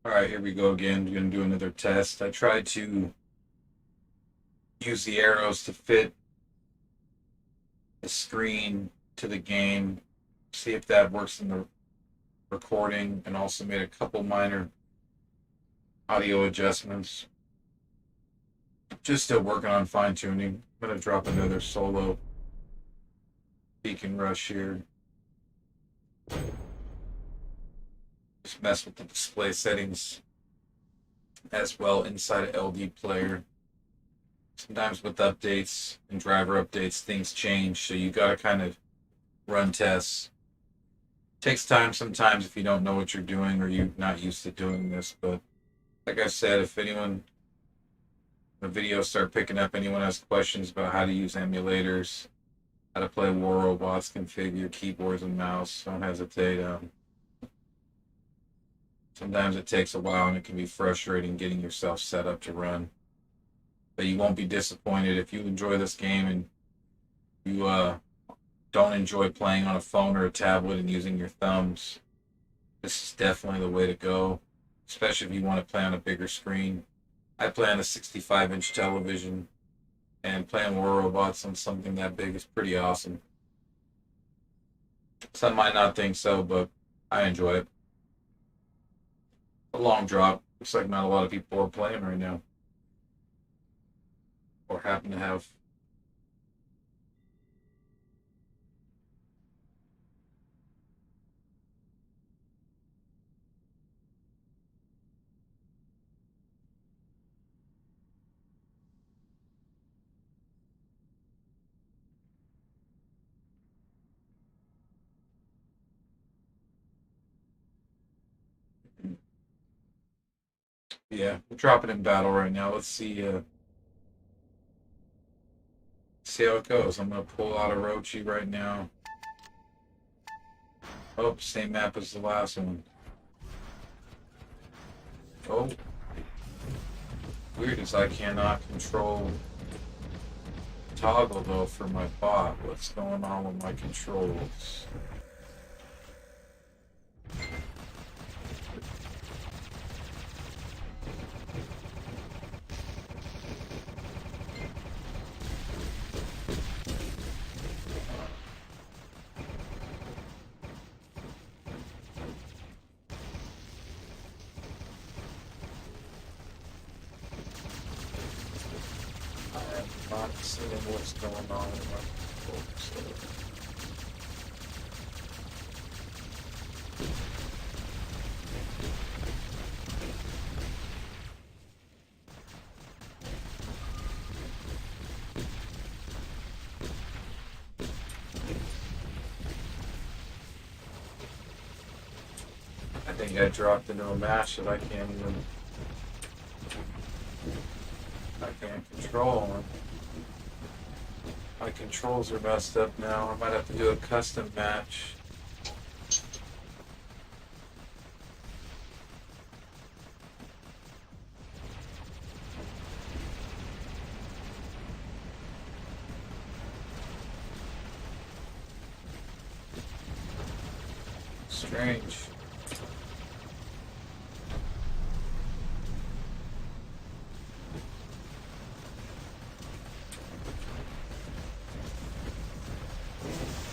All right, here we go again. We're going to do another test. I tried to use the arrows to fit the screen to the game, see if that works in the recording, and also made a couple minor audio adjustments. Just still working on fine tuning. I'm going to drop another solo Beacon Rush here. Just mess with the display settings as well inside of LD Player. Sometimes with updates and driver updates, things change, so you got to kind of run tests. Takes time sometimes if you don't know what you're doing or you're not used to doing this. But like I said, if anyone, the videos start picking up, anyone has questions about how to use emulators, how to play War Robots, configure keyboards and mouse, don't hesitate. Sometimes it takes a while and it can be frustrating getting yourself set up to run. But you won't be disappointed if you enjoy this game and you don't enjoy playing on a phone or a tablet and using your thumbs. This is definitely the way to go, especially if you want to play on a bigger screen. I play on a 65-inch television, and playing War Robots on something that big is pretty awesome. Some might not think so, but I enjoy it. A long drop. Looks like not a lot of people are playing right now, or happen to have. Yeah, we're dropping in battle right now. Let's see how it goes. I'm gonna pull out Orochi right now. Oh, same map as the last one. Oh, weird is I cannot control toggle though for my bot. What's going on with my controls? I am not seeing what's going on with my controls. I think I dropped into a match that I can't control. My controls are messed up now. I might have to do a custom match. Strange.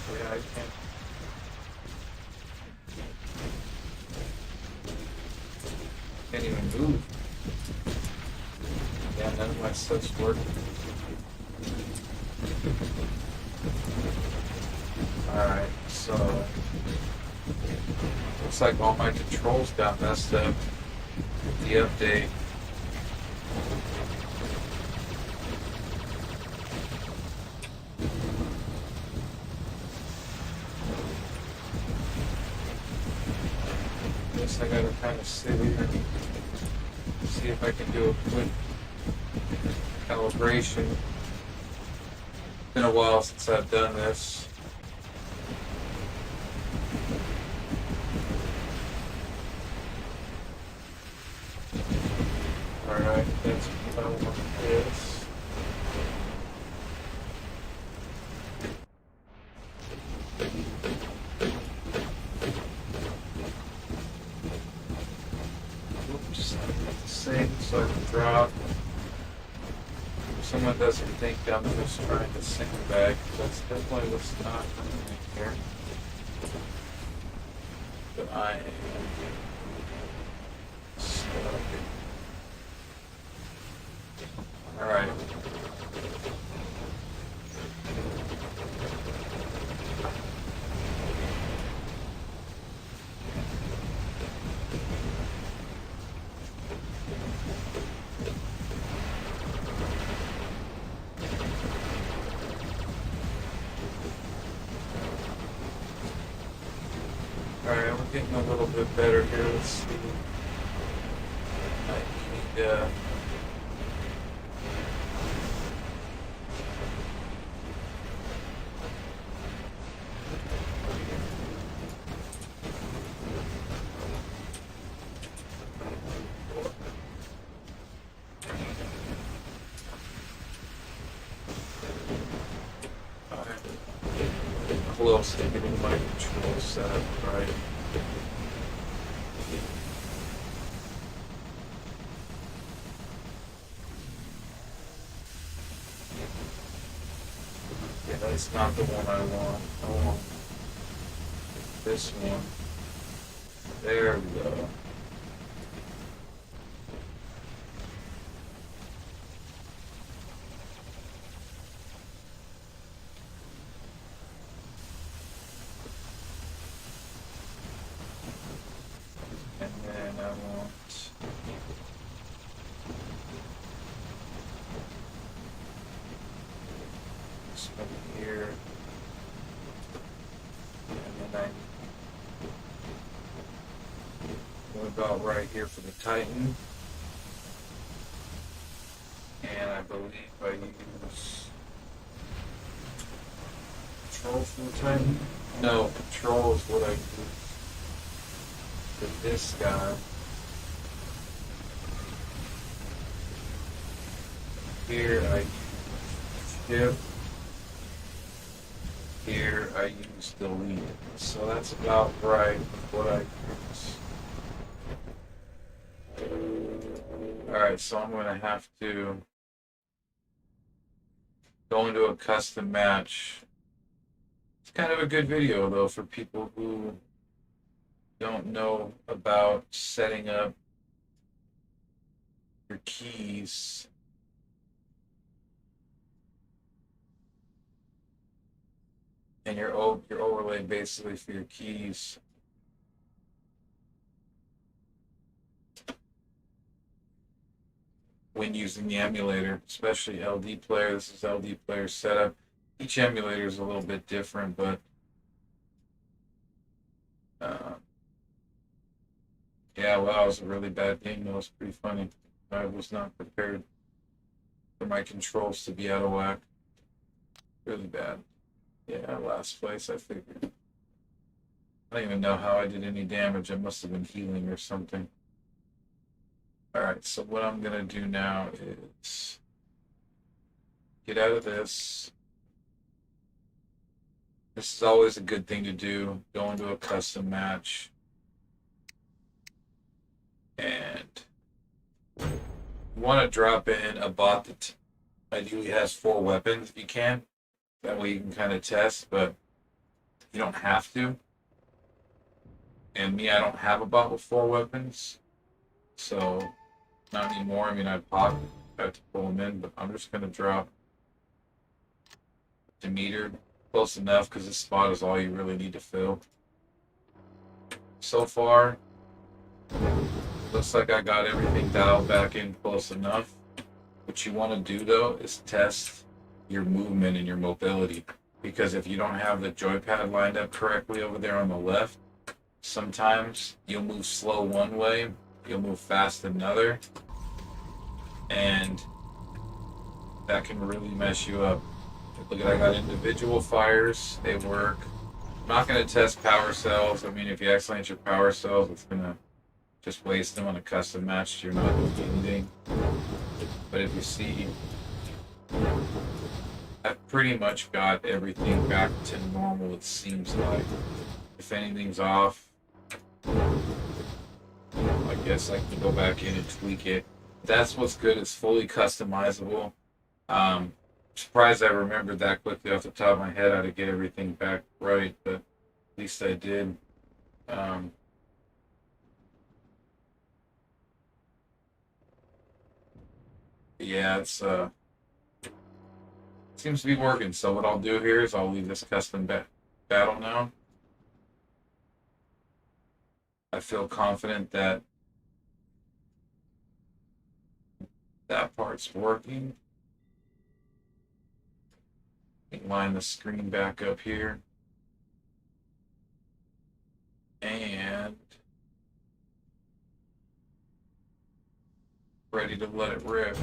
Yeah, I can't even move. Yeah, none of my stuff's working. Alright, so looks like all my controls got messed up with the update. Guess I gotta kind of sit here and see if I can do a quick calibration. Been a while since I've done this. Alright, that's what I want this. just the same so I can drop. If someone doesn't think I'm just trying to sandbag, that's definitely what's not happening here. But I am stuck. Alright. Alright, we're getting a little bit better here. Let's see. I need, I'm close to getting my control set up right. Yeah, that's not the one I want. I want this one. There we go. And then I want this one here. And then I'm about right here for the Titan. And I believe I use control for the Titan. No, control is what I use for this guy. Here I use shift. Here I use delete. So that's about right with what I use. Alright, so I'm going to have to go into a custom match. It's kind of a good video though for people who don't know about setting up your keys. And your overlay basically for your keys. When using the emulator, especially LD Player. This is LD Player setup. Each emulator is a little bit different, but yeah, wow, it was a really bad game. That was pretty funny. I was not prepared for my controls to be out of whack. Really bad. Yeah, last place, I figured. I don't even know how I did any damage. I must have been healing or something. Alright, so what I'm going to do now is get out of this. This is always a good thing to do. Go into a custom match. And you want to drop in a bot that ideally has 4 weapons if you can. That way you can kind of test, but you don't have to. And me, I don't have a bot with 4 weapons. So, not anymore. I mean, I have to pull them in, but I'm just going to drop Demeter close enough because this spot is all you really need to fill. So far, looks like I got everything dialed back in close enough. What you want to do, though, is test your movement and your mobility, because if you don't have the joypad lined up correctly over there on the left, sometimes you'll move slow one way, you'll move fast another, and that can really mess you up. Look at, I got individual fires, they work. I'm not going to test power cells. I mean, if you accidentally your power cells, it's going to just waste them on a custom match. You're not doing anything. But if you see, I've pretty much got everything back to normal, it seems like. If anything's off, like Yes, I can go back in and tweak it. That's what's good. It's fully customizable. Surprised I remembered that quickly off the top of my head how to get everything back right, but at least I did. Um, yeah, it's seems to be working. So what I'll do here is I'll leave this custom battle now. I feel confident that that part's working. Line the screen back up here. And ready to let it rip.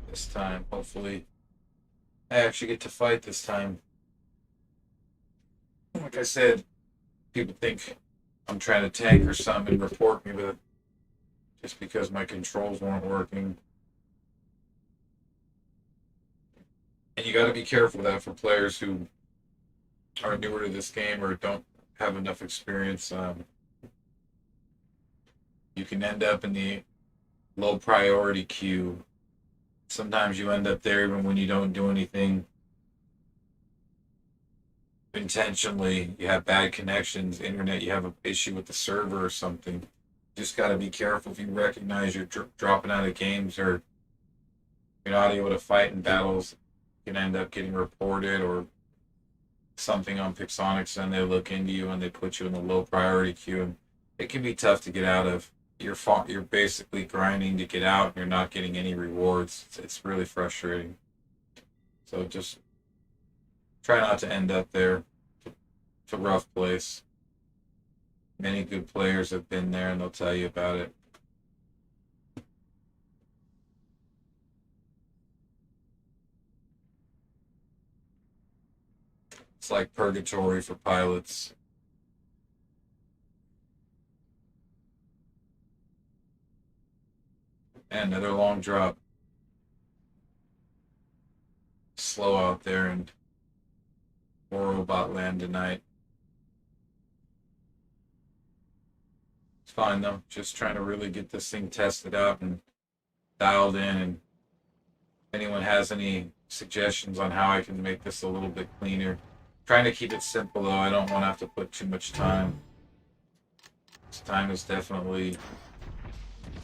This time, hopefully, I actually get to fight this time. Like I said, people think I'm trying to tank or something and report me, but just because my controls weren't working. And you got to be careful of that for players who are newer to this game or don't have enough experience. You can end up in the low priority queue. Sometimes you end up there even when you don't do anything intentionally. You have bad connections, internet, you have an issue with the server or something. Just got to be careful if you recognize you're dropping out of games or you're not able to fight in battles. You can end up getting reported or something on Pixonics, and they look into you and they put you in the low priority queue. And it can be tough to get out of. You're basically grinding to get out and you're not getting any rewards. It's really frustrating. So just try not to end up there. It's a rough place. Many good players have been there and they'll tell you about it. It's like purgatory for pilots. And another long drop. Slow out there in Robot Land tonight. It's fine though. Just trying to really get this thing tested out and dialed in. And if anyone has any suggestions on how I can make this a little bit cleaner, trying to keep it simple though. I don't want to have to put too much time. This time is definitely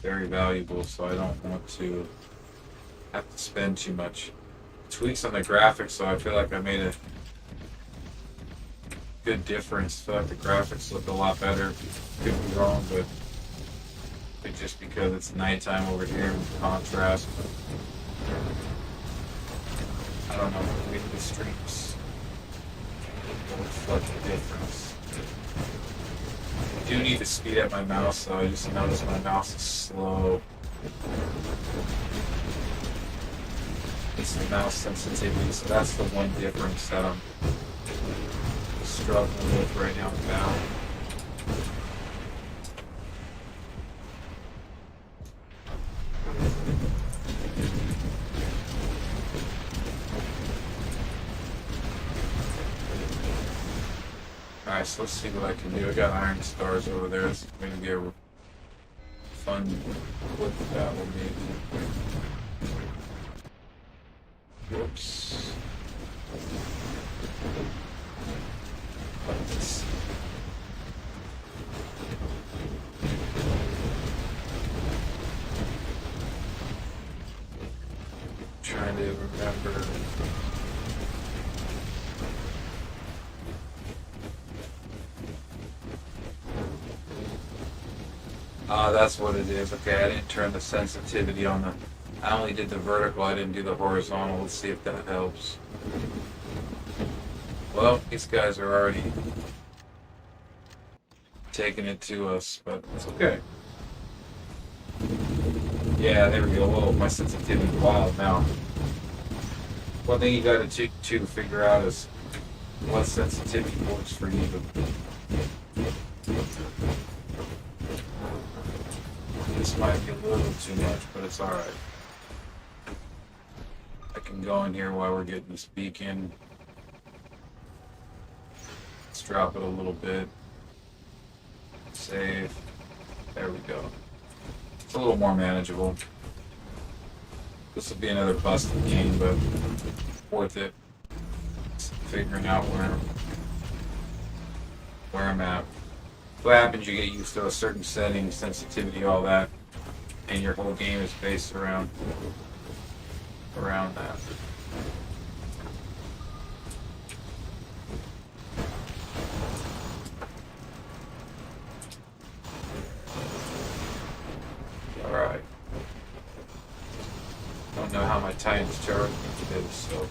very valuable, so I don't want to have to spend too much. Tweaks on the graphics, so I feel like I made a good difference. I feel like the graphics look a lot better. Could be wrong, but just because it's nighttime over here with contrast. I don't know, maybe the streams will reflect the difference. I do need to speed up my mouse, though. I just noticed my mouse is slow. It's the mouse sensitivity, so that's the one difference that I'm struggling with right now. Alright, so let's see what I can do. I got iron stars over there. It's going to be a fun clip that will be. Whoops. Let's trying to remember. That's what it is. Okay, I didn't turn the sensitivity on the. I only did the vertical, I didn't do the horizontal. Let's see if that helps. Well, these guys are already taking it to us, but it's okay. Yeah, there we go. Whoa, my sensitivity is wild now. One thing you got to figure out is what sensitivity works for you. This might be a little too much, but it's alright. I can go in here while we're getting this beacon. Let's drop it a little bit. Let's Save. There we go. It's a little more manageable. This will be another busted game, but worth it. Just figuring out where I'm at. What happens? You get used to a certain setting, sensitivity, all that, and your whole game is based around that. All right. Don't know how my Titans chart is, so.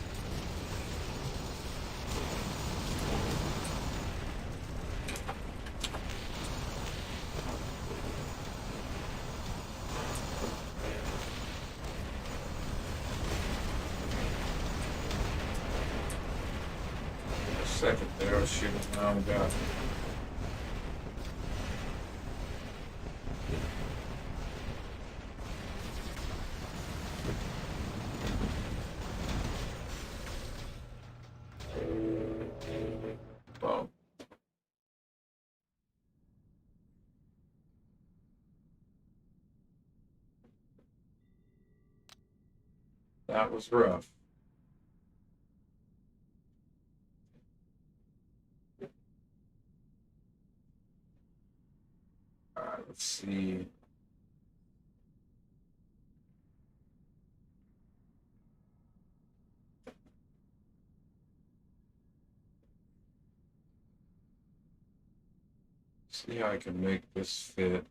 Second there, I was shooting. Oh my god. Well, that was rough. Alright, let's see. See how I can make this fit.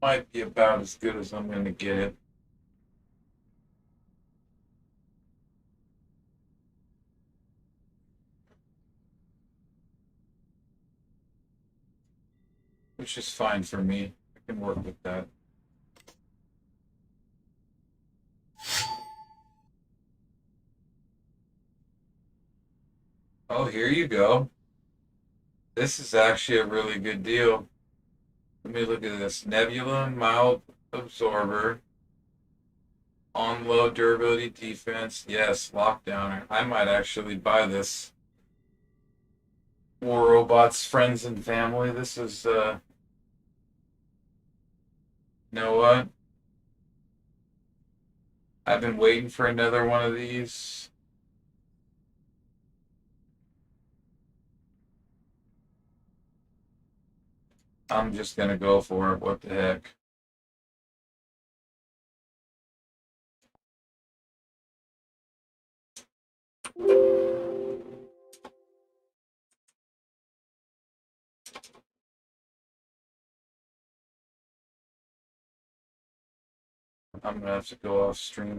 Might be about as good as I'm going to get it. Which is fine for me. I can work with that. Oh, here you go. This is actually a really good deal. Let me look at this. Nebula, mild absorber, on low durability defense. Yes, lockdowner. I might actually buy this. War Robots, Friends and Family. This is, you know what? I've been waiting for another one of these. I'm just gonna go for it. What the heck? I'm gonna have to go off stream.